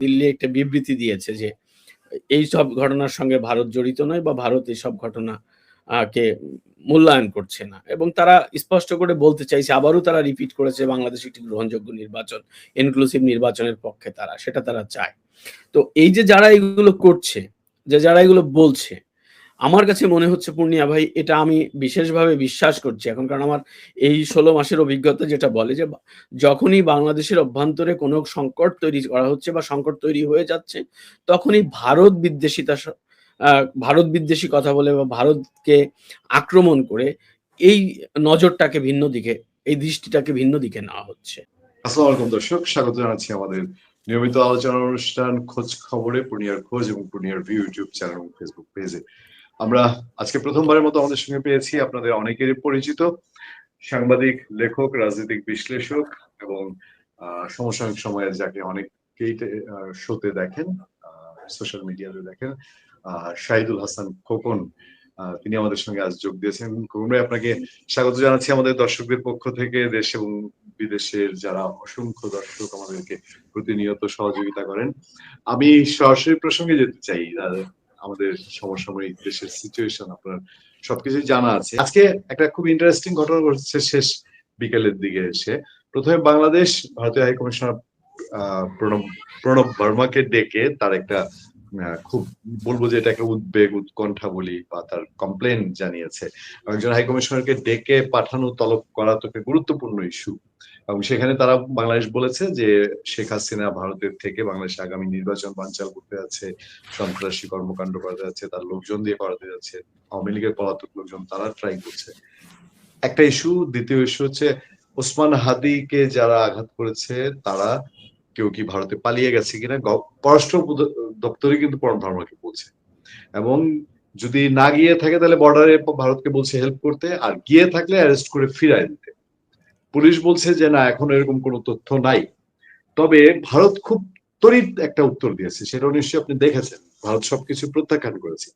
দিল্লি একটা বিবৃতি দিয়েছে যে এইসব ঘটনার সঙ্গে ভারত জড়িত নয় বা ভারত এইসব ঘটনা কে মূল্যায়ন করছে না এবং তারা স্পষ্ট করে বলতে চাইছে, আবারও তারা রিপিট করেছে বাংলাদেশ একটি গ্রহণযোগ্য নির্বাচন, ইনক্লুসিভ নির্বাচনের পক্ষে সেটা তারা চায়। তো এই যে যারা এগুলো করছে, যারা এগুলো বলছে, আমার কাছে মনে হচ্ছে পূর্ণিয়া ভাই, এটা আমি বিশেষভাবে বিশ্বাস করছি এখন। কারণ আমার এই ১৬ মাসের অভিজ্ঞতা যেটা বলে যে যখনই বাংলাদেশের অভ্যন্তরে কোনো সংকট তৈরি করা হচ্ছে বা সংকট তৈরি হয়ে যাচ্ছে, তখনই ভারত বিদ্বেষী কথা বলে বা ভারতকে আক্রমণ করে এই নজরটাকে ভিন্ন দিকে, এই দৃষ্টিটাকে ভিন্ন দিকে নেওয়া হচ্ছে। আসসালামু আলাইকুম দর্শক, স্বাগত জানাচ্ছি আমাদের নিয়মিত আলোচনা অনুষ্ঠান খোঁজ খবরে, পূর্ণিয়ার খোঁজ এবং পূর্ণিয়ার ভিউ ইউটিউব চ্যানেল এবং ফেসবুক পেজে। আমরা আজকে প্রথমবারের মতো আমাদের সঙ্গে পেয়েছি আপনাদের অনেকেরই পরিচিত সাংবাদিক, লেখক, রাজনৈতিক বিশ্লেষক এবং সমসাময়িক সময়ে যাকে অনেকেই শোতে দেখেন, সোশ্যাল মিডিয়াতে দেখেন, শাহিদুল হাসান খোকন, তিনি আমাদের সঙ্গে আজ যোগ দিয়েছেন। খোকন ভাই, আপনাকে স্বাগত জানাচ্ছি আমাদের দর্শকদের পক্ষ থেকে। দেশ এবং বিদেশের যারা অসংখ্য দর্শক আমাদেরকে প্রতিনিয়ত সহযোগিতা করেন। আমি সরাসরি প্রসঙ্গে যেতে চাই। আমাদের সমসাময়িক দেশের সিচুয়েশন আপনার সবকিছু জানা আছে। আজকে একটা খুব ইন্টারেস্টিং ঘটনা ঘটছে শেষ বিকেলের দিকে এসে। প্রথমে বাংলাদেশ ভারতীয় হাই কমিশনার প্রণব বর্মাকে ডেকে তার একটা খুব বলবো যে এটা একটা উদ্বেগ, উৎকণ্ঠা বলি বা তার কমপ্লেন জানিয়েছে। একজন হাই কমিশনারকে ডেকে পাঠানো, তলব করা তো একটা গুরুত্বপূর্ণ ইস্যু এবং সেখানে তারা বাংলাদেশ বলেছে যে শেখ হাসিনা ভারতের থেকে বাংলাদেশে আগামী নির্বাচন বানচাল করতে যাচ্ছে, সন্ত্রাসী কর্মকাণ্ড করাতে যাচ্ছে, তার লোকজন দিয়ে করাতে যাচ্ছে, আওয়ামী লীগের পলাতক লোকজন তারা ট্রাই করছে, একটা ইস্যু। দ্বিতীয় ইস্যু হচ্ছে ওসমান হাদিকে যারা আঘাত করেছে তারা কেউ কি ভারতে পালিয়ে গেছে কিনা, পররাষ্ট্র দপ্তরে কিন্তু প্রণব বর্মাকে বলছে। এবং যদি না গিয়ে থাকে তাহলে বর্ডারে ভারতকে বলছে হেল্প করতে, আর গিয়ে থাকলে অ্যারেস্ট করে ফিরায় দিতে। পুলিশ বলছে যে না, এখন এরকম কোনো তথ্য নাই। তবে ভারত খুব তড়িৎ একটা উত্তর দিয়েছে, সেটা নিশ্চয়ই আপনি দেখেছেন। ভারত সবকিছু প্রত্যাখ্যান করেছে।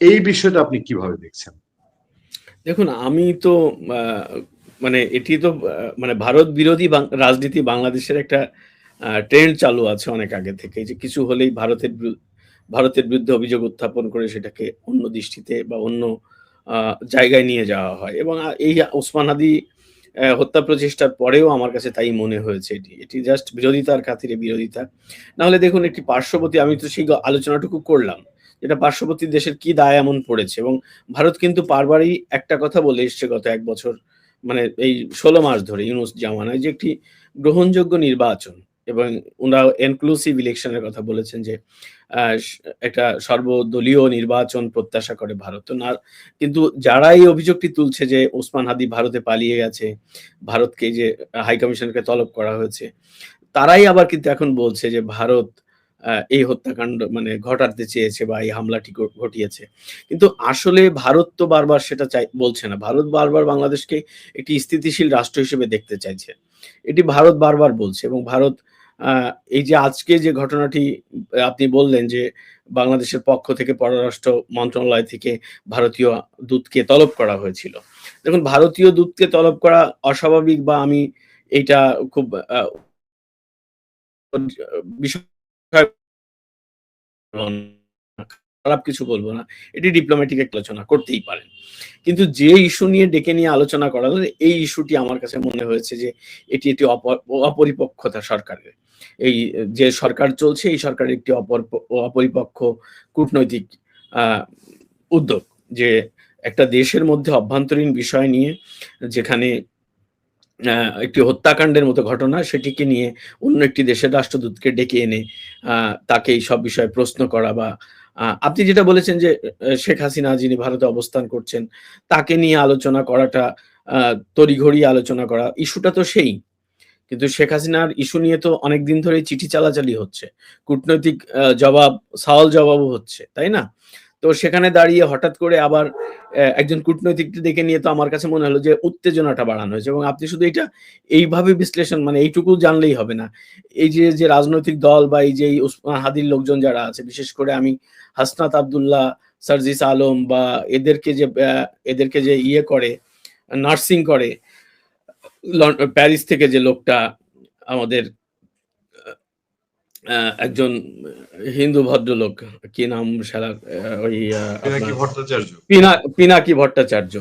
এই বিষয়টা আপনি কিভাবে দেখছেন? দেখুন, আমি তো মানে এটি তো মানে ভারত বিরোধী রাজনীতি বাংলাদেশের একটা ট্রেন্ড চালু আছে অনেক আগে থেকে, যে কিছু হলেই ভারতের বিরুদ্ধে অভিযোগ উত্থাপন করে সেটাকে অন্য দৃষ্টিতে বা অন্য জায়গায় নিয়ে যাওয়া হয়। এবং এই ওসমান হাদি হত্যা প্রচেষ্টার পরেও আমার কাছে তাই মনে হয়েছে। এটি জাস্ট বিরোধিতার খাতিরে বিরোধিতা। নাহলে দেখুন, একটি পার্শ্ববর্তী, আমি তো সেই আলোচনাটুকু করলাম, যেটা পার্শ্ববর্তী দেশের কি দায় এমন পড়েছে। এবং ভারত কিন্তু বারবারই একটা কথা বলে এসছে গত ১ বছর, মানে এই ১৬ মাস ধরে ইউনূস জামানায়, যে একটি গ্রহণযোগ্য নির্বাচন এবং উনারা ইনক্লুসিভ ইলেকশনের কথা বলেছেন, যে একটা সর্বদলীয় নির্বাচন প্রত্যাশা করে ভারত। কিন্তু যারা এই অভিযোগটি তুলছে যে ওসমান হাদি ভারতে পালিয়ে গেছে, ভারতকে যে হাই কমিশনকে তলব করা হয়েছে, তারাই আবার কিন্তু এখন বলছে যে ভারত এই হত্যাকাণ্ড মানে ঘটাতে চেয়েছে বা এই হামলাটি ঘটিয়েছে। কিন্তু আসলে ভারত তো বারবার সেটা বলছে না। ভারত বারবার বাংলাদেশকে একটি স্থিতিশীল রাষ্ট্র হিসেবে দেখতে চাইছে। এটি ভারত বারবার বলছে। এবং ভারত এই যে আজকে যে ঘটনাটি আপনি বললেন, যে বাংলাদেশের পক্ষ থেকে পররাষ্ট্র মন্ত্রণালয় থেকে ভারতীয় দূতকে তলব করা হয়েছিল। দেখুন, ভারতীয় দূতকে তলব করা অস্বাভাবিক বা আমি এইটা খুব বিষয় খারাপ কিছু বলব না। এটি ডিপ্লোম্যাটিক একটা আলোচনা করতেই পারেন। কিন্তু যে ইস্যু নিয়ে ডেকে নিয়ে আলোচনা করা হলো, এই ইস্যুটি আমার কাছে মনে হয়েছে যে এটি একটি অপরিপক্কতা সরকারের। এই যে সরকার চলছে, এই সরকারের একটি অপরিপক্ক কূটনৈতিক আ উদ্যোগ, যে একটা দেশের মধ্যে অভ্যন্তরীণ বিষয় নিয়ে, যেখানে একটি হত্যাকাণ্ডের মতো ঘটনা, সেটিকে নিয়ে অন্য একটি দেশের রাষ্ট্রদূতকে ডেকে এনে তাকে এই সব বিষয়ে প্রশ্ন করা, বা আপনি যেটা বলেছেন যে শেখ হাসিনা যিনি ভারতে অবস্থান করছেন, তাকে নিয়ে আলোচনা করাটা, তড়িঘড়ি আলোচনা করা, ইস্যুটা তো সেই। কিন্তু শেখ হাসিনার ইস্যু নিয়ে তো অনেকদিন ধরেই চিঠি চালাচালি হচ্ছে। কূটনৈতিক সওয়াল জবাবও হচ্ছে, তাই না? তো সেখানে দাঁড়িয়ে হঠাৎ করে আবার একজন কূটনৈতিককে ডেকে নিয়ে তো আমার কাছে মনে হলো যে উত্তেজনাটা বাড়ানো হয়েছে। এবং আপনি শুধু এটা এইভাবে বিশ্লেষণ, মানে এইটুকু জানলেই হবে না। এই যে রাজনৈতিক দল বা এই যে ওসমান হাদির লোকজন যারা আছে, বিশেষ করে আমি হাসনাত আব্দুল্লাহ, সার্জিস আলম বা এদেরকে যে ইয়ে করে, নার্সিং করে, প্যারিস থেকে যে লোকটা আমাদের একজন হিন্দু ভদ্রলোক, কি নাম শালার, ওই পিনাকি আপনার ভট্টাচার্য। পিনাকি ভট্টাচার্য।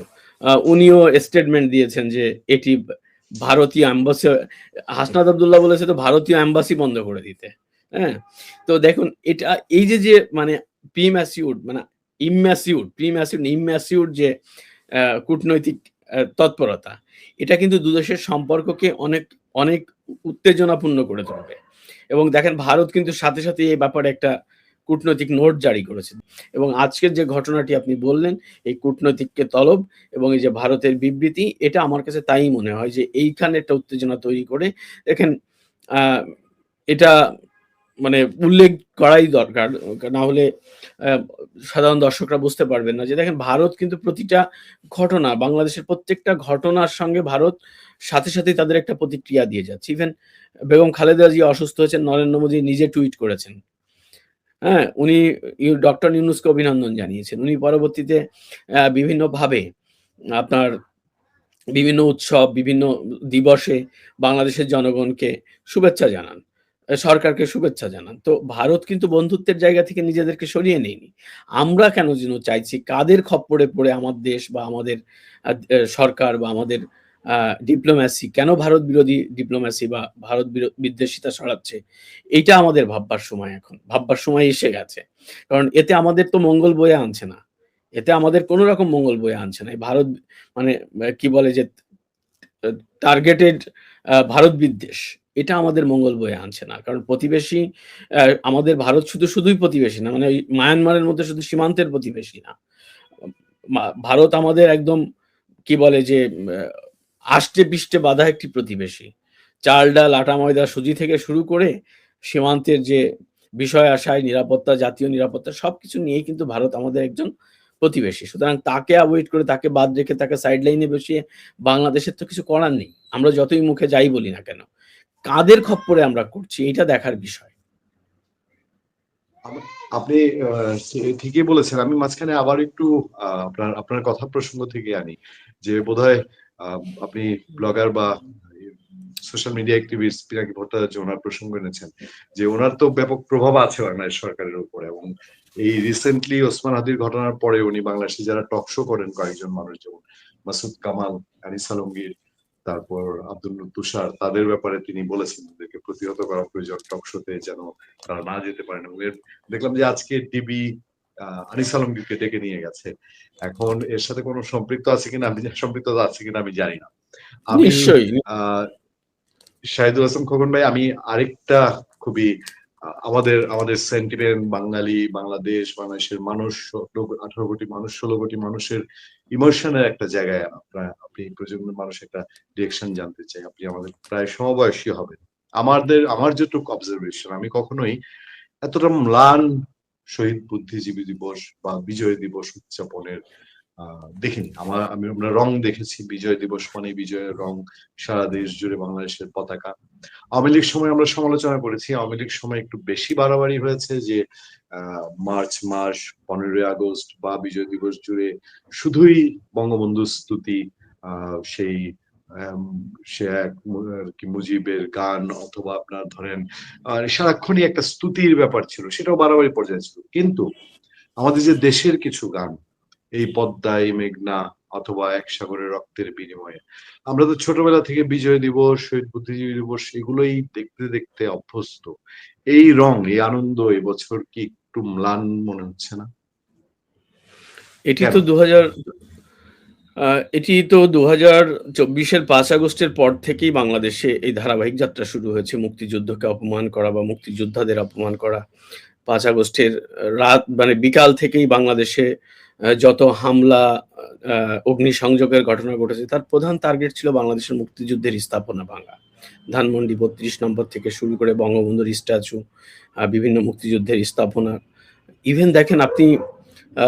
উনিও স্টেটমেন্ট দিয়েছেন যে এটি ভারতীয় এম্বাসি, হাসনাত আব্দুল্লাহ বলেছে তো ভারতীয় এম্বাসি বন্ধ করে দিতে। হ্যাঁ? তো দেখুন এটা এই যে মানে প্রিম্যাচিউর মানে ইম্যাচিউর যে কূটনৈতিক তৎপরতা, এটা কিন্তু দুদেশের সম্পর্ককে অনেক, অনেক উত্তেজনাপূর্ণ করে তুলবে। এবং দেখেন ভারত কিন্তু সাথে এই ব্যাপারে একটা কূটনৈতিক নোট জারি করেছে। এবং আজকের যে ঘটনাটি আপনি বললেন, এই কূটনৈতিককে তলব এবং এই যে ভারতের বিবৃতি, এটা আমার কাছে তাই মনে হয় যে এইখানে একটা উত্তেজনা তৈরি করে দেখেন, আ এটা মানে উল্লেখ করাই দরকার। না হলে আ সাধারণ দর্শকরা বুঝতে পারবেন না যে দেখেন ভারত কিন্তু প্রতিটা ঘটনা, বাংলাদেশের প্রত্যেকটা ঘটনার সঙ্গে ভারত সাথেই তাদের একটা প্রতিক্রিয়া দিয়ে যাচ্ছে। ইভেন বেগম খালেদা জিয়া অসুস্থ হয়েছেন, নরেন্দ্র মোদী নিজে টুইট করেছেন। হ্যাঁ? উনি ডক্টর ইউনূসকে অভিনন্দন জানিয়েছেন। উনি পরবর্তীতে বিভিন্নভাবে আপনার বিভিন্ন উৎসব, বিভিন্ন দিবসে বাংলাদেশের জনগণকে শুভেচ্ছা জানান। সরকারকে শুভেচ্ছা জানান। তো ভারত কিন্তু বন্ধুত্বের জায়গা থেকে নিজেদেরকে সরিয়ে নেয়নি। আমরা কেন যেন চাইছি কাদের খপ্পরে পড়ে আমার দেশ বা আমাদের আ এ সরকার বা আমাদের আ ডিপ্লোম্যাসি কেন ভারত বিরোধী ডিপ্লোম্যাসি বা ভারত বিদ্বেষিতা ছড়াচ্ছে, এইটা আমাদের ভাববার সময় এখন। ভাববার সময় এসে গেছে। কারণ এতে আমাদের তো মঙ্গল বয়ে আনছে না। এতে আমাদের কোন রকম মঙ্গল বয়ে আনছে না। এই ভারত মানে কি বলে যে আ টার্গেটেড ভারত বিদ্বেষ। এটা আমাদের মঙ্গল বয়ে আনছে না। কারণ প্রতিবেশী, আমাদের ভারত শুধুই প্রতিবেশী না। মানে ওই মায়ানমারের মধ্যে শুধু সীমান্তের প্রতিবেশী না। ভারত আমাদের একদম কি বলে যে আষ্টে-পৃষ্ঠে বাঁধা একটি প্রতিবেশী। চাল, ডাল, আটা, ময়দা, সুজি থেকে শুরু করে সীমান্তের যে বিষয় আশায় নিরাপত্তা, জাতীয় নিরাপত্তা সবকিছু নিয়েই কিন্তু ভারত আমাদের একজন প্রতিবেশী। সুতরাং তাকে এভয়েড করে, তাকে বাদ রেখে, তাকে সাইড লাইনে বসিয়ে বাংলাদেশের তো কিছু করার নেই। আমরা যতই মুখে যাই বলি না কেন। কাদের খপ্পরে আমরা করছি এইটা দেখার বিষয়। আম- আপনি ঠিকই বলেছেন। আমি মাঝখানে আবার একটু আপনার আপনার কথা প্রসঙ্গ থেকে আনি যে বোধহয় আপনি ব্লগার বা social media activist Pinaki Bhattacharya ওনার প্রসঙ্গ এনেছেন যে ওনার তো ব্যাপক প্রভাব আছে বাংলাদেশ সরকারের উপরে, এবং এই রিসেন্টলি ওসমান হাদির ঘটনার পরে উনি বাংলাদেশে যারা টক শো করেন কয়েকজন মানুষ, যেমন মাসুদ কামাল, আনিস আলমগীর, তারপর আব্দুল নূর তুষার, তাদের ব্যাপারে তিনি বলেছেন ওদেরকে প্রতিহত করা প্রয়োজন টক শোতে, যেন তারা না যেতে পারেন। এবং দেখলাম যে আজকে টিভি আনিস আলমগীরকে ডেকে নিয়ে গেছে। এখন এর সাথে কোনো সম্পৃক্ততা আছে কিনা আমি জানি না। আমি নিশ্চয়ই। আহ শাহিদুল হাসান খোকন ভাই, আমি আরেকটা খুবই আমাদের আমাদের সেন্টিমেন্ট, বাঙালি, বাংলাদেশের মানুষ, 18 কোটি মানুষ, 16 কোটি মানুষের ইমোশনের একটা জায়গায় আপনি প্রজন্মের মানুষ একটা ডিরেকশন জানতে চাই। আপনি আমাদের প্রায় সমবয়সী হবেন। আমার যেটুকু অবজারভেশন, আমি কখনোই এতটা ম্লান শহীদ বুদ্ধিজীবী দিবস বা বিজয় দিবস উদযাপনের দেখিনি। আমরা রং দেখেছি, বিজয় দিবস মানে বিজয়ের রং, সারা দেশ জুড়ে বাংলাদেশের পতাকা। আওয়ামী লীগ সময় আমরা সমালোচনা করেছি, আওয়ামী লীগ সময় একটু বেশি বাড়াবাড়ি হয়েছে যে মার্চ মাস, 15ই আগস্ট বা বিজয় দিবস জুড়ে শুধুই বঙ্গবন্ধু স্তুতি, সেই আম, সে এক আর কি মুজিবের গান, অথবা আপনার ধরেন সারাক্ষণই একটা স্তুতির ব্যাপার ছিল, সেটাও বাড়াবাড়ি পর্যায়ে ছিল। কিন্তু আমাদের যে দেশের কিছু গান, এই পদ্মা, এই মেঘনা, অথবা এক সাগরের রক্তের বিনিময়ে, আমরা তো ছোটবেলা থেকে বিজয় দিবস, শহীদ বুদ্ধিজীবী দিবস এগুলোই দেখতে দেখতে অভ্যস্ত। এই রং, এই আনন্দ এবছর কি একটু ম্লান মনে হচ্ছে না? এটি কেন? তো ২০০০ আ এটি তো ২০২৪ এর ৫ আগস্টের পর থেকেই বাংলাদেশে এই ধারাবাহিক যাত্রা শুরু হয়েছে। মুক্তিযুদ্ধকে অপমান করা বা মুক্তিযোদ্ধাদের অপমান করা। ৫ আগস্টের রাত মানে বিকাল থেকেই বাংলাদেশে যত হামলা, আ অগ্নিসংযোগের ঘটনা ঘটেছে তার প্রধান টার্গেট ছিল বাংলাদেশের মুক্তিযুদ্ধের স্থাপনা ভাঙা। ধানমন্ডি ৩২ নম্বর থেকে শুরু করে বঙ্গবন্ধুর স্ট্যাচু, বিভিন্ন মুক্তিযুদ্ধের স্থাপনা। ইভেন দেখেন আপনি আ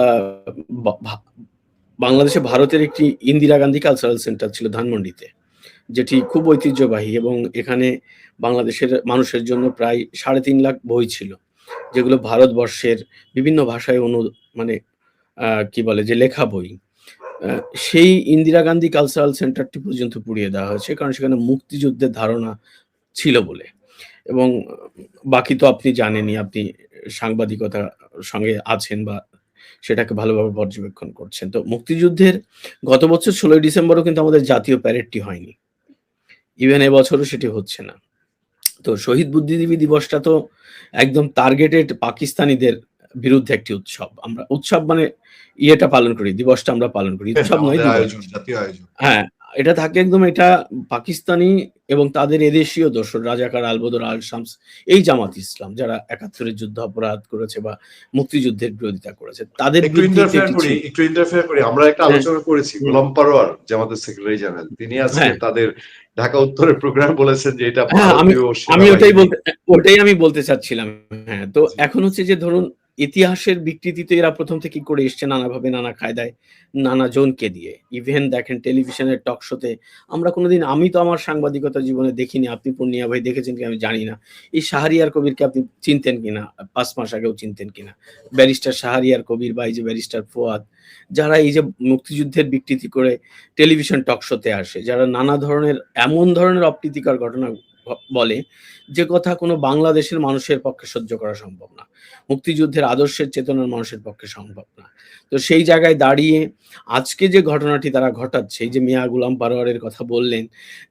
বা ভা বাংলাদেশে ভারতের একটি ইন্দিরা গান্ধী কালচারাল সেন্টার ছিল ধানমন্ডিতে। যেটি খুব ঐতিহ্যবাহী এবং এখানে বাংলাদেশের মানুষের জন্য প্রায় ৩.৫ লাখ বই ছিল। যেগুলো ভারতবর্ষের বিভিন্ন ভাষায় মানে কি বলে যে লেখা বই। আ সেই ইন্দিরা গান্ধী কালচারাল সেন্টারটি পর্যন্ত পুড়িয়ে দেওয়া হয়েছে। কারণ সেখানে মুক্তিযুদ্ধের ধারণা ছিল বলে। এবং বাকি তো আপনি জানেনই, আপনি সাংবাদিকতার সঙ্গে আছেন বা সেটাকে ভালোভাবে পর্যবেক্ষণ করছেন। তো মুক্তিযুদ্ধের গত বছর ১৬ই ডিসেম্বরও কিন্তু আমাদের জাতীয় প্যারেডটি হয়নি। ইভেন এবছরও সেটি হচ্ছে না। তো শহীদ বুদ্ধিজীবী দিবসটা তো একদম টার্গেটেড পাকিস্তানিদের বিরুদ্ধে একটি উৎসব। আমরা উৎসব মানে ইয়েটা পালন করি, দিবসটা আমরা পালন করি। হ্যাঁ, উৎসব নয়, আমাদের দিবস। আয়োজন, জাতীয় আয়োজন। হ্যাঁ, এটা থাকে একদম, এটা পাকিস্তানি এবং তাদের এদেশীয় দোসর রাজাকার, আলবদর, আল শামস, এই জামাত ইসলাম যারা ৭১ এর যুদ্ধ অপরাধ করেছে বা মুক্তিযুদ্ধের বিরোধিতা করেছে। তাদের বিরুদ্ধেই তো এটি ছিল। একটু ইন্টারফেয়ার করি। আমরা একটা হ্যাঁ, আলোচনা করেছি। হুম, গোলাম পরোয়ার জামাতের সেক্রেটারি জেনারেল। তিনি আজকে হ্যাঁ। তাদের ঢাকা উত্তরের প্রোগ্রাম বলেছেন যে এটা হ্যাঁ, ভারতীয় আমি সেনাবাহিনী। ওটাই আমি বলতে চাচ্ছিলাম। হ্যাঁ, তো জি, এখন হচ্ছে যে ধরুন ইতিহাসের বিকৃতি তো এরা ১ম থেকেই করে এসছে নানাভাবে, নানা কায়দায়, নানা জনকে দিয়ে। ইভেন দেখেন টেলিভিশনের টক শোতে আমরা কোনদিন, আমি তো আমার সাংবাদিকতা জীবনে দেখিনি। আপনি পূর্ণিয়া ভাই দেখেছেন কিনা আমি জানি না। এই শাহরিয়ার কবিরকে আপনি চিনতেন কিনা? ৫ মাস আগেও চিনতেন কিনা? ব্যারিস্টার শাহরিয়ার কবির বা এই যে ব্যারিস্টার ফুয়াদ, যারা এই যে মুক্তিযুদ্ধের বিকৃতি করে টেলিভিশন টক শোতে আসে, যারা নানা ধরনের এমন ধরনের অপ্রীতিকর ঘটনা বলে, যে কথা কোনো বাংলাদেশের মানুষের পক্ষে সহ্য করা সম্ভব না। মুক্তিযুদ্ধের আদর্শের চেতনার মানুষের পক্ষে সম্ভব না। তো সেই জায়গায় দাঁড়িয়ে আজকে যে ঘটনাটি তারা ঘটাচ্ছে, এই যে মিয়া গোলাম পরোয়ারের কথা বললেন,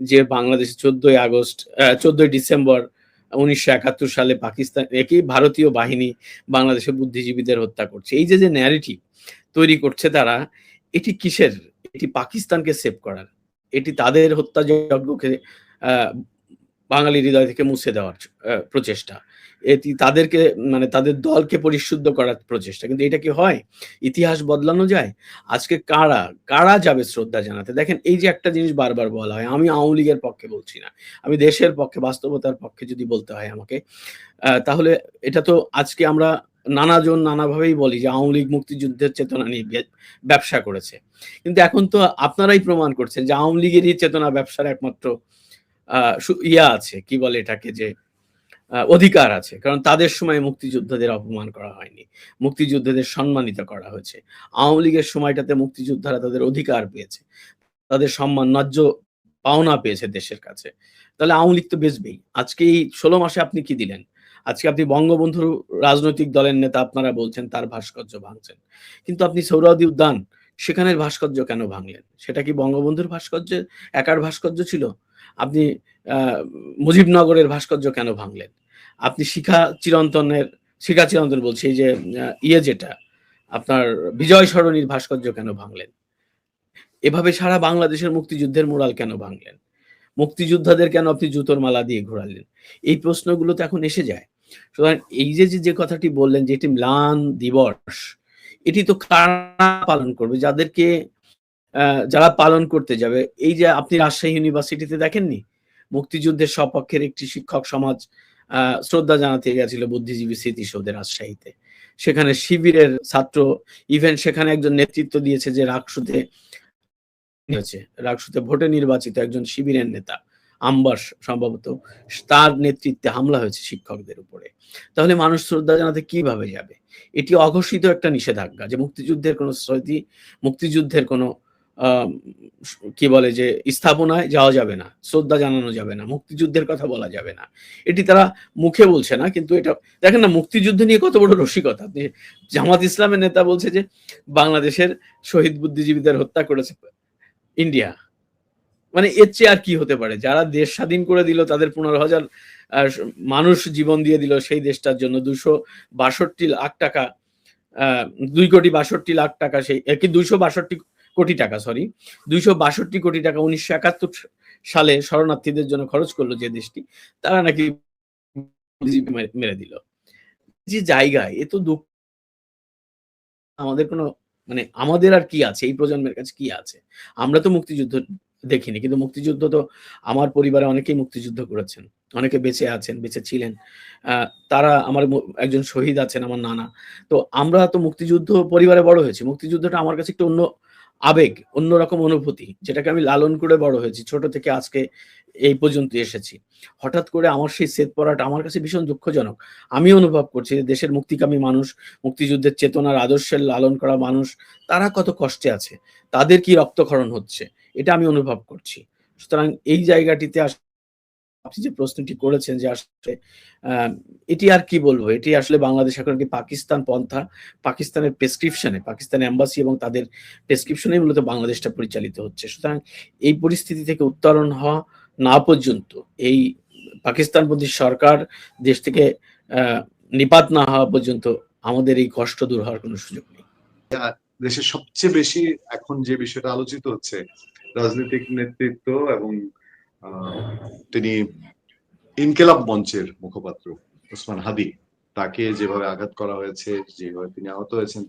যে বাংলাদেশে ১৪ই ডিসেম্বর ১৯৭১ সালে পাকিস্তান একই ভারতীয় বাহিনী বাংলাদেশের বুদ্ধিজীবীদের হত্যা করছে। এই যে ন্যারেটিভ তৈরি করছে তারা, এটি কিসের? এটি পাকিস্তানকে সেভ করার। এটি তাদের হত্যাযজ্ঞকে আ বাঙালির হৃদয় থেকে মুছে দেওয়ার প্রচেষ্টা। এটি তাদেরকে, মানে তাদের দলকে পরিশুদ্ধ করার প্রচেষ্টা। কিন্তু এটা কি হয়? ইতিহাস বদলানো যায়? আজকে কারা যাবে শ্রদ্ধা জানাতে? দেখেন, এই যে একটা জিনিস বারবার বলা হয়, আমি আওয়ামী লীগের পক্ষে বলছি না। আমি দেশের পক্ষে, বাস্তবতার পক্ষে যদি বলতে হয় আমাকে, তাহলে এটা তো আজকে আমরা নানাজন নানাভাবেই বলি যে আওয়ামী লীগ মুক্তিযুদ্ধের চেতনা নিয়ে ব্যবসা করেছে। কিন্তু এখন তো আপনারাই প্রমাণ করছেন যে আওয়ামী লীগেরই চেতনা ব্যবসার একমাত্র আ ইয়া আছে, কি বলে এটাকে, যে অধিকার আছে। কারণ তাদের সময় মুক্তিযোদ্ধাদের অপমান করা হয়নি। মুক্তিযোদ্ধাদের সম্মানিত করা হয়েছে। আওয়ামী লীগের সময়টাতে মুক্তিযোদ্ধারা তাদের অধিকার পেয়েছে। তাদের সম্মান, ন্যায্য পাওনা পেয়েছে দেশের কাছে। তাহলে আওয়ামী লীগ তো বেচবেই। আজকে এই ১৬ মাসে আপনি কি দিলেন? আজকে আপনি বঙ্গবন্ধুর রাজনৈতিক দলের নেতা আপনারা বলছেন তার ভাস্কর্য ভাঙছেন। কিন্তু আপনি সোহরাওয়ার্দী উদ্যান, সেখানের ভাস্কর্য কেন ভাঙলেন? সেটা কি বঙ্গবন্ধুর ভাস্কর্যের একার ভাস্কর্য ছিল? আপনি আ মুজিবনগরের ভাস্কর্য কেন ভাঙলেন? আপনি শিখা চিরন্তন বলছি, এই যে যেটা আপনার বিজয় সরণির ভাস্কর্য কেন ভাঙলেন? এভাবে সারা বাংলাদেশের মুক্তিযুদ্ধের মোরাল কেন ভাঙলেন? মুক্তিযোদ্ধাদের কেন আপনি জুতোর মালা দিয়ে ঘোরালেন? এই প্রশ্নগুলো তো এখন এসে যায়। সুতরাং এই যে কথাটি বললেন যে এটি ম্লান দিবস, এটি তো কারা পালন করবে? যারা পালন করতে যাবে, এই যে আপনি রাজশাহী ইউনিভার্সিটিতে দেখেননি? মুক্তিযুদ্ধের সপক্ষের একটি শিক্ষক সমাজ আ শ্রদ্ধা জানাতে গেছিল বুদ্ধিজীবী স্মৃতিসৌধে রাজশাহীতে। সেখানে শিবিরের ছাত্র, ইভেন সেখানে একজন নেতৃত্ব দিয়েছে যে রাকসুতে ভোটে নির্বাচিত একজন শিবিরের নেতা, আম্বাস সম্ভবত, তার নেতৃত্বে হামলা হয়েছে শিক্ষকদের উপরে। তাহলে মানুষ শ্রদ্ধা জানাতে কিভাবে যাবে? এটি অঘোষিত একটা নিষেধাজ্ঞা যে মুক্তিযুদ্ধের কোনো স্মৃতি, মুক্তিযুদ্ধের কোনো আম কি বলে যে স্থাপনায় যাওয়া যাবে না, শ্রদ্ধা জানানো যাবে না, মুক্তিযুদ্ধের কথা বলা যাবে না। এটি তারা মুখে বলছে না, কিন্তু এটা দেখেন না, মুক্তিযুদ্ধ নিয়ে কত বড় রসিকতা। আপনি জামাত ইসলামের নেতা বলছে যে বাংলাদেশের শহীদ বুদ্ধিজীবীদের হত্যা করেছে ইন্ডিয়া। মানে এর চেয়ে আর কি হতে পারে? যারা দেশ স্বাধীন করে দিল, তাদের ১৫,০০০ আ মানুষ জীবন দিয়ে দিল সেই দেশটার জন্য। ৳২৬২,০০,০০০ আ ৳২,৬২,০০,০০০ সেই কি ৳২৬২,০০,০০,০০০ সরি। ৳২৬২,০০,০০,০০০ ১৯৭১ সালে শরণার্থীদের জন্য খরচ করল যে দেশটি, তারা নাকি বুদ্ধিজীবী মেরে দিল। যে জায়গায় এ তো আমাদের কোনো, মানে আমাদের আর কি আছে? এই প্রজন্মের কাছে কি আছে? আমরা তো মুক্তিযুদ্ধ দেখিনি। কিন্তু মুক্তিযুদ্ধ তো, আমার পরিবারে অনেকেই মুক্তিযুদ্ধ করেছেন। অনেকে বেঁচে আছেন, বেঁচে ছিলেন। আ তারা আমার একজন শহীদ আছেন, আমার নানা। তো আমরা তো মুক্তিযুদ্ধ পরিবারে বড় হয়েছি। মুক্তিযুদ্ধটা আমার কাছে একটু অন্য আবেগ, অন্যরকম অনুভূতি, যেটাকে আমি লালন করে বড় হয়েছি। ছোট থেকে আজকে এই পর্যন্ত এসেছি। হঠাৎ করে আমার সেই ছেদ পড়াটা আমার কাছে ভীষণ দুঃখজনক। আমি অনুভব করছি যে দেশের মুক্তিকামী মানুষ, মুক্তিযুদ্ধের চেতনার আদর্শের লালন করা মানুষ, তারা কত কষ্টে আছে। তাদের কি রক্তক্ষরণ হচ্ছে, এটা আমি অনুভব করছি। সুতরাং এই জায়গাটিতে আপনি যে প্রশ্নটি করেছেন যে আসলে এটি আর কি বলবো? এটি আসলে বাংলাদেশ এখন কি পাকিস্তান পন্থা, পাকিস্তানের প্রেসক্রিপশনে, পাকিস্তান এম্বাসি এবং তাদের প্রেসক্রিপশনেই মূলত বাংলাদেশটা পরিচালিত হচ্ছে। সুতরাং এই পরিস্থিতি থেকে উত্তরণ হওয়া না পর্যন্ত, এই পাকিস্তানপন্থী সরকার দেশ থেকে আ নিপাত না হওয়া পর্যন্ত আমাদের এই কষ্ট দূর হওয়ার কোনো সুযোগ নেই। দেশের সবচেয়ে বেশি এখন যে বিষয়টা আলোচিত হচ্ছে রাজনৈতিক নেতৃত্ব এবং তিনি ইনকিলাব মঞ্চের মুখপাত্র ওসমান হাদি, তাকে যেভাবে আঘাত করা হয়েছে, যেভাবে তিনি আহত হয়েছেন,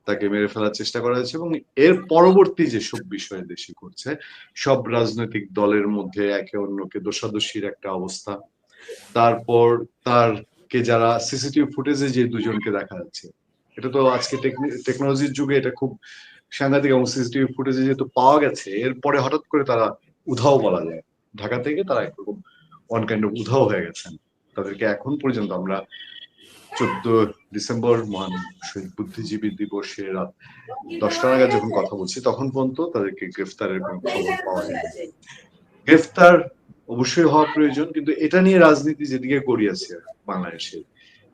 তাকে মেরে ফেলার চেষ্টা করা হয়েছে এবং এর পরবর্তী যেসব বিষয় দেশে ঘটছে, সব রাজনৈতিক দলের মধ্যে একে অন্যকে দোষাদোষির একটা অবস্থা। তারপর তারকে যারা সিসিটিভি ফুটেজে যে দুজনকে দেখা যাচ্ছে, এটা তো আজকে টেকনোলজির যুগে এটা খুব সাংঘাতিক, এবং সিসিটিভি ফুটেজে যেহেতু পাওয়া গেছে, এরপরে হঠাৎ করে তারা উধাও বলা যায়, ঢাকা থেকে তারা একরকম ওয়ান কাইন্ড অফ উধাও হয়ে গেছেন। তাদেরকে এখন পর্যন্ত আমরা 14 ডিসেম্বর মহান শহীদ বুদ্ধিজীবী দিবসে রাত 10টা নাগাদ যখন কথা বলছি, তখন পর্যন্ত তাদেরকে গ্রেফতারের কোনো খবর পাওয়া যায়নি। গ্রেফতার অবশ্যই হওয়া প্রয়োজন, কিন্তু এটা নিয়ে রাজনীতি যেদিকে গড়িয়েছে বাংলাদেশে,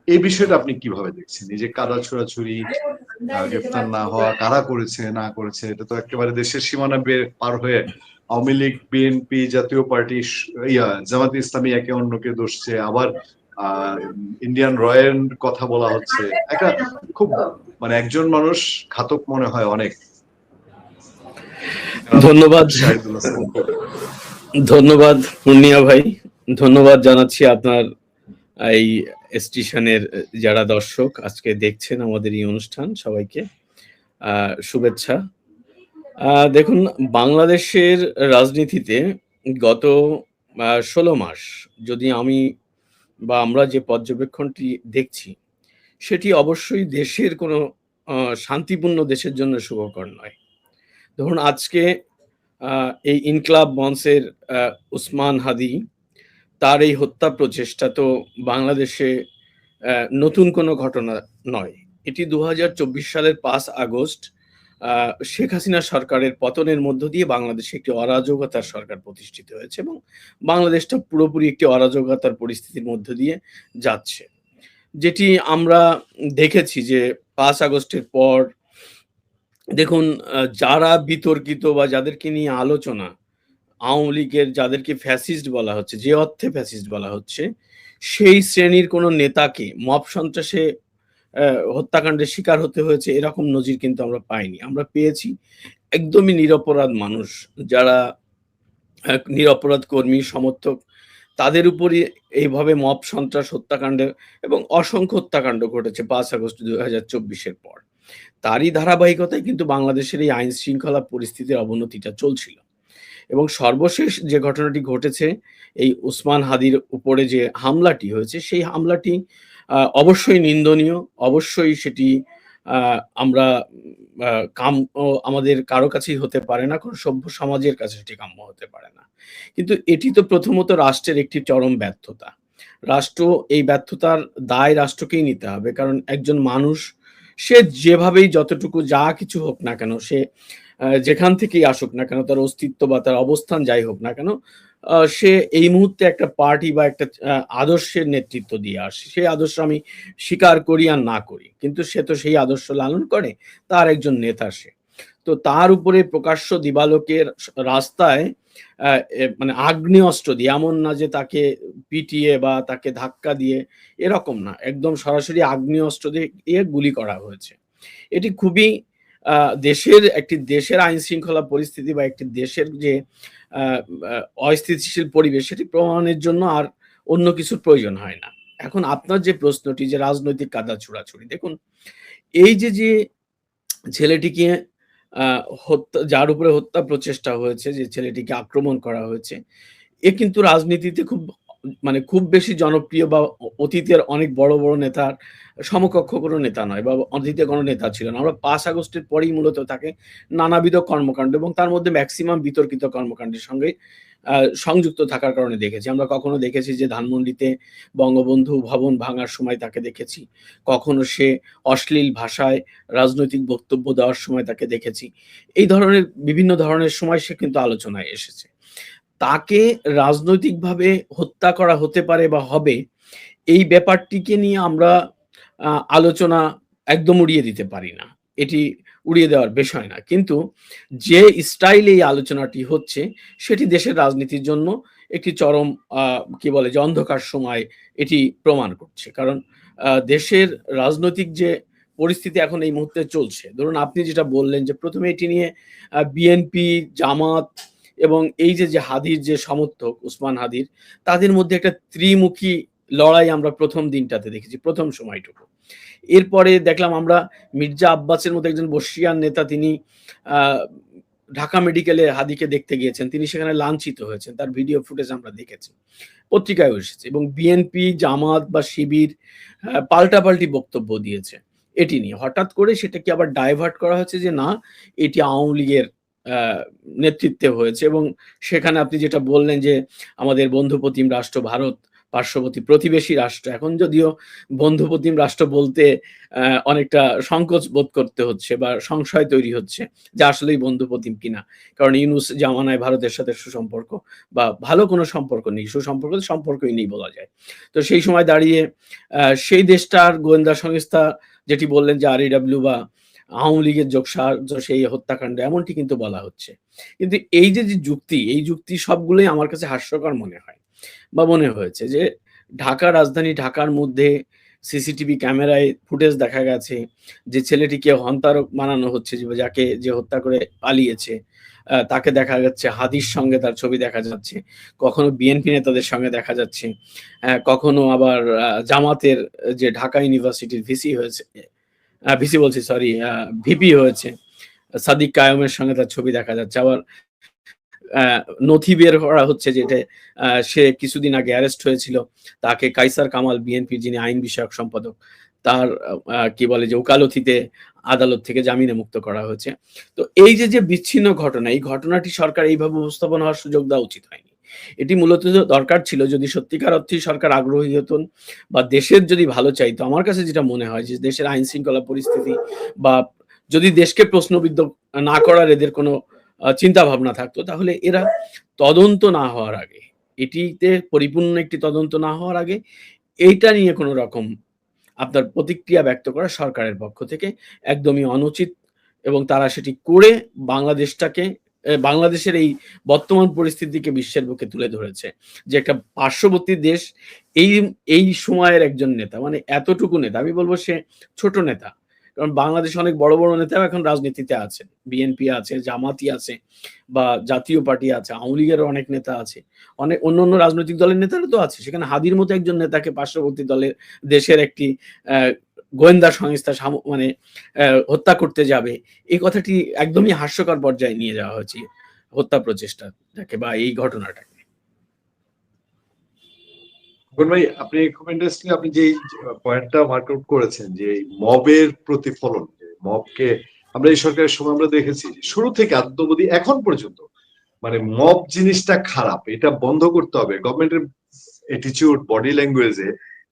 এই বিষয়টা আপনি কিভাবে দেখছেন? এই যে কাদা ছোড়াছুড়ি, গ্রেফতার না হওয়া, কারা করেছে না করেছে, এটা তো একেবারে দেশের সীমানা পার হয়ে আওয়ামী লীগ, বিএনপি, জাতীয় পার্টি, জামাতে ইসলামী একে অন্যকে দোষছে, আবার ইন্ডিয়ান রয়ের কথা বলা হচ্ছে। একটা খুব মানে একজন মানুষ ঘাতক মনে হয় অনেক। ধন্যবাদ, ধন্যবাদ পূর্ণিয়া ভাই, ধন্যবাদ জানাচ্ছি আপনার এই স্টেশনের যারা দর্শক আজকে দেখছেন আমাদের এই অনুষ্ঠান, সবাইকে শুভেচ্ছা। দেখুন, বাংলাদেশের রাজনীতিতে গত 16 মাস যদি আমি বা আমরা যে পর্যবেক্ষণটি দেখছি, সেটি অবশ্যই দেশের কোনো শান্তিপূর্ণ দেশের জন্য শুভকর নয়। ধরুন, আজকে এই ইনকিলাব মঞ্চের ওসমান হাদি, তার এই হত্যা প্রচেষ্টা তো বাংলাদেশে নতুন কোনো ঘটনা নয়। এটি 2024 সালের 5 আগস্ট শেখ হাসিনা সরকারের পতনের মধ্য দিয়ে বাংলাদেশে একটি অরাজকতার সরকার প্রতিষ্ঠিত হয়েছে এবং বাংলাদেশটা পুরোপুরি একটি অরাজকতার পরিস্থিতির মধ্য দিয়ে যাচ্ছে। যেটি আমরা দেখেছি যে 5 আগস্টের পর দেখুন, যারা বিতর্কিত বা যাদেরকে নিয়ে আলোচনা, আওয়ামী লীগের যাদেরকে ফ্যাসিস্ট বলা হচ্ছে, যে অর্থে ফ্যাসিস্ট বলা হচ্ছে, সেই শ্রেণীর কোনো নেতাকে মব সন্ত্রাসে হত্যাকাণ্ডের শিকার হতে হয়েছে এরকম নজির কিন্তু আমরা পাইনি। আমরা পেয়েছি একদমই নিরপরাধ মানুষ, যারা নিরপরাধ কর্মী, সমর্থক, তাদের উপরই এইভাবে মব সন্ত্রাস, হত্যাকাণ্ডের এবং অসংখ্য হত্যাকাণ্ড ঘটেছে 5 আগস্ট 2024 পর। তারই ধারাবাহিকতায় কিন্তু বাংলাদেশের এই আইন শৃঙ্খলা পরিস্থিতির অবনতিটা চলছিল এবং সর্বশেষ যে ঘটনাটি ঘটেছে, এই ওসমান হাদির উপরে যে হামলাটি হয়েছে, সেই হামলাটি অবশ্যই নিন্দনীয়। অবশ্যই সেটি আমরা আমাদের কারো কাছেই হতে পারে না, কোনো সভ্য সমাজের কাছে সেটি কাম্য হতে পারে না। কিন্তু এটি তো প্রথমত রাষ্ট্রের একটি চরম ব্যর্থতা। রাষ্ট্র এই ব্যর্থতার দায় রাষ্ট্রকেই নিতে হবে, কারণ একজন মানুষ, সে যেভাবেই যতটুকু যা কিছু হোক না কেন, সে যেখান থেকেই আসুক না কেন, তার অস্তিত্ব বা তার অবস্থান যাই হোক না কেন, সে এই মুহূর্তে একটা পার্টি বা একটা আদর্শের নেতৃত্ব দিয়ে আসে। সেই আদর্শ আমি স্বীকার করি আর না করি, কিন্তু সে তো সেই আদর্শ লালন করে, তার একজন নেতা সে। তো তার উপরে প্রকাশ্য দিবালোকের রাস্তায় মানে আগ্নেয়াস্ত্র দিয়ে, এমন না যে তাকে পিটিয়ে বা তাকে ধাক্কা দিয়ে, এরকম না, একদম সরাসরি আগ্নেয়াস্ত্র দিয়ে গুলি করা হয়েছে। এটি খুবই একটি দেশের আইন শৃঙ্খলা পরিস্থিতি বা একটি দেশের যে অস্থিতিশীল পরিবেশ, সেটি প্রমাণের জন্য আর অন্য কিছুর প্রয়োজন হয় না। এখন আপনার যে প্রশ্নটি, যে রাজনৈতিক কাদা ছোড়াছুড়ি, দেখুন, এই যে ছেলেটিকে যার উপরে হত্যা প্রচেষ্টা হয়েছে, যে ছেলেটিকে আক্রমণ করা হয়েছে, এ কিন্তু রাজনীতিতে খুব বেশি জনপ্রিয় বা অতীতের অনেক বড় বড় নেতার সমকক্ষ কোনো নেতা নয়, বা অতীতে কোনো নেতা ছিল না। আমরা 5 আগস্টের পরেই মূলত তাকে নানাবিধ কর্মকাণ্ড এবং তার মধ্যে ম্যাক্সিমাম বিতর্কিত কর্মকাণ্ডের সঙ্গে সংযুক্ত থাকার কারণে দেখেছি। আমরা কখনো দেখেছি যে ধানমন্ডিতে বঙ্গবন্ধু ভবন ভাঙার সময় তাকে দেখেছি, কখনো সে অশ্লীল ভাষায় রাজনৈতিক বক্তব্য দেওয়ার সময় তাকে দেখেছি। এই ধরনের বিভিন্ন ধরনের সময় সে কিন্তু আলোচনায় এসেছে। তাকে রাজনৈতিকভাবে হত্যা করা হতে পারে বা হবে, এই ব্যাপারটিকে নিয়ে আমরা আলোচনা একদম উড়িয়ে দিতে পারি না। এটি উড়িয়ে দেওয়ার বিষয় না। কিন্তু যে স্টাইলে এই আলোচনাটি হচ্ছে, সেটি দেশের রাজনীতির জন্য একটি চরম আ কি বলে যে অন্ধকার সময় এটি প্রমাণ করছে। কারণ দেশের রাজনৈতিক যে পরিস্থিতি এখন এই মুহূর্তে চলছে, ধরুন আপনি যেটা বললেন যে ১ম এ এটি নিয়ে বিএনপি, জামাত এবং এই যে হাদির যে সমর্থক উসমান হাদির, তাদের মধ্যে একটা ত্রিমুখী লড়াই আমরা ১ম দিনটাতে দেখেছি, ১ম সময়টুকু। এরপরে দেখলাম আমরা মির্জা আব্বাসের মতো একজন বর্ষীয়ান নেতা, তিনি আ ঢাকা মেডিকেলে হাদিকে দেখতে গিয়েছেন। তিনি সেখানে লাঞ্ছিত হয়েছেন। তার ভিডিও ফুটেজ আমরা দেখেছি। পত্রিকায়ও এসেছে এবং বিএনপি, জামাত বা শিবির পাল্টাপাল্টি বক্তব্য দিয়েছে এটি নিয়ে। হঠাৎ করে সেটাকে আবার ডাইভার্ট করা হয়েছে যে না, এটি আওয়ামী লীগের আ নেতৃত্বে হয়েছে এবং সেখানে আপনি যেটা বললেন যে আমাদের বন্ধুপ্রতিম রাষ্ট্র ভারত, পার্শ্ববর্তী প্রতিবেশী রাষ্ট্র। এখন যদিও বন্ধুপ্রতিম রাষ্ট্র বলতে অনেকটা সংকোচ বোধ করতে হচ্ছে বা সংশয় তৈরি হচ্ছে যে আসলেই বন্ধুপ্রতিম কিনা। কারণ ইউনূস জামানায় ভারতের সাথে সুসম্পর্ক বা ভালো কোনো সম্পর্ক নেই। সুসম্পর্ক তো সম্পর্কই নেই বলা যায়। তো সেই সময় দাঁড়িয়ে সেই দেশটার গোয়েন্দা সংস্থা যেটি বললেন যে RAW বা আওয়ামী লীগের যোগসাহায্য সেই হত্যাকাণ্ডে, এমনটি কিন্তু বলা হচ্ছে। কিন্তু এই যে যুক্তি, এই যুক্তি সবগুলোই আমার কাছে হাস্যকর মনে হয় বা মনে হয়েছে যে রাজধানী ঢাকার মধ্যে সিসিটিভি ক্যামেরায় ফুটেজ দেখা গেছে যে ছেলেটিকে হন্তারক বানানো হচ্ছে, যাকে হত্যা করে পালিয়েছে। তাকে দেখা যাচ্ছে হাদির সঙ্গে তার ছবি দেখা যাচ্ছে। কখনো বিএনপি নেতাদের সঙ্গে দেখা যাচ্ছে। কখনো আবার জামাতের যে ঢাকা ইউনিভার্সিটির ভিসি হয়েছে, ভিসি বলছি সরি, ভিপি হয়েছে। সাদিক কায়েমের সঙ্গে তার ছবি দেখা যাচ্ছে। আবার আ নথি বের করা হচ্ছে যেটা সে কিছুদিন আগে অ্যারেস্ট হয়েছিল। তাকে কায়সার কামাল, বিএনপির যিনি আইন বিষয়ক সম্পাদক, তার কি বলে যে ওকালতিতে আদালত থেকে জামিনে মুক্ত করা হয়েছে। তো এই যে বিচ্ছিন্ন ঘটনা, এই ঘটনাটি সরকার এইভাবে উপস্থাপন হওয়ার সুযোগ দেওয়া উচিত হয়নি। এটি মূলত দরকার ছিল যদি সত্যিকার অর্থেই সরকার আগ্রহী হতেন বা দেশের যদি ভালো চাইতো। আমার কাছে যেটা মনে হয় যে দেশের আইন শৃঙ্খলা পরিস্থিতি বা যদি দেশকে প্রশ্নবিদ্ধ না করার এদের কোনো চিন্তা ভাবনা থাকতো, তাহলে এরা তদন্ত না হওয়ার আগে, এটিতে পরিপূর্ণ একটি তদন্ত না হওয়ার আগে এইটা নিয়ে কোন রকম আপনার প্রতিক্রিয়া ব্যক্ত করা সরকারের পক্ষ থেকে একদমই অনুচিত এবং তারা সেটি করে বাংলাদেশটাকে বাংলাদেশের এই বর্তমান পরিস্থিতিকে বিশ্বের বুকে তুলে ধরেছে। যে একটা পার্শ্ববর্তী দেশ এই এই সময়ের একজন নেতা, মানে এতটুকু নেতা, আমি বলব সে ছোট নেতা। কারণ বাংলাদেশে অনেক বড় নেতাও এখন রাজনীতিতে আছেন। বিএনপি আছে, জামাতি আছে বা জাতীয় পার্টি আছে, আওয়ামী লীগেরও অনেক নেতা আছে। অনেক অন্যান্য রাজনৈতিক দলের নেতারা তো আছে। সেখানে হাদির মতো একজন নেতাকে পার্শ্ববর্তী দলের দেশের একটি অ্যা গোয়েন্দা সংস্থা মানে হত্যা করতে যাবে। এই কথাটি একদমই হাস্যকর পর্যায়ে নিয়ে যাওয়া হয়েছে হত্যা প্রচেষ্টাটাকে বা এই ঘটনাটাকে। খোকন ভাই, আপনি খুব ইন্টারেস্টিং, আপনি যে পয়েন্টটা মার্ক আউট করেছেন যে মবের প্রতিফলন, মবকে আমরা এই সরকারের সময় আমরা দেখেছি শুরু থেকে আত্মবোধী এখন পর্যন্ত, মানে মব জিনিসটা খারাপ, এটা বন্ধ করতে হবে। গভর্নমেন্টের অ্যাটিটিউড, বডি ল্যাঙ্গুয়েজে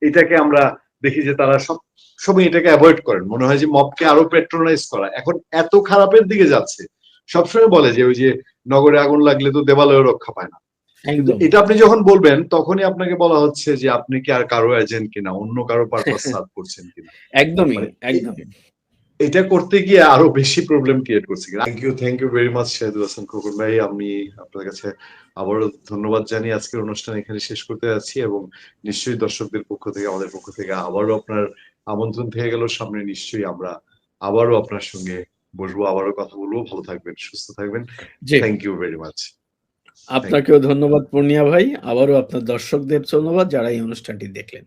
এটাকে আমরা দেখি যে তারা সব সময় এটাকে অ্যাভয়েড করেন। মনে হয় যে মবকে আরো প্যাট্রোনাইজ করা এখন এত খারাপের দিকে যাচ্ছে। সবসময় বলে যে ওই যে নগরে আগুন লাগলে তো দেবালয় রক্ষা পায় না। কিন্তু একদম, এটা আপনি যখন বলবেন তখনই আপনাকে বলা হচ্ছে যে আপনি কি আর কারো এজেন্ট কিনা, অন্য কারো পারপাস সার্ভ করছেন কিনা। একদমই, মানে একদমই। এটা করতে গিয়ে আরো বেশি প্রবলেম ক্রিয়েট করছে। Thank you very much Shahidul Hasan Khokon ভাই। আমি আপনার কাছে আবারও ধন্যবাদ জানিয়ে আজকের অনুষ্ঠান এখানে শেষ করতে যাচ্ছি এবং নিশ্চয়ই দর্শকদের পক্ষ থেকে, আমাদের পক্ষ থেকে আবারও আপনার আমন্ত্রণ থেকে গেল। সামনে নিশ্চয়ই আমরা আবারও আপনার সঙ্গে বসবো, আবারও কথা বলবো। ভালো থাকবেন, সুস্থ থাকবেন। জি, thank you very much. Thank you. আপনাকেও ধন্যবাদ পূর্ণিয়া ভাই। আবারও আপনার দর্শকদের ধন্যবাদ যারা এই অনুষ্ঠানটি দেখলেন।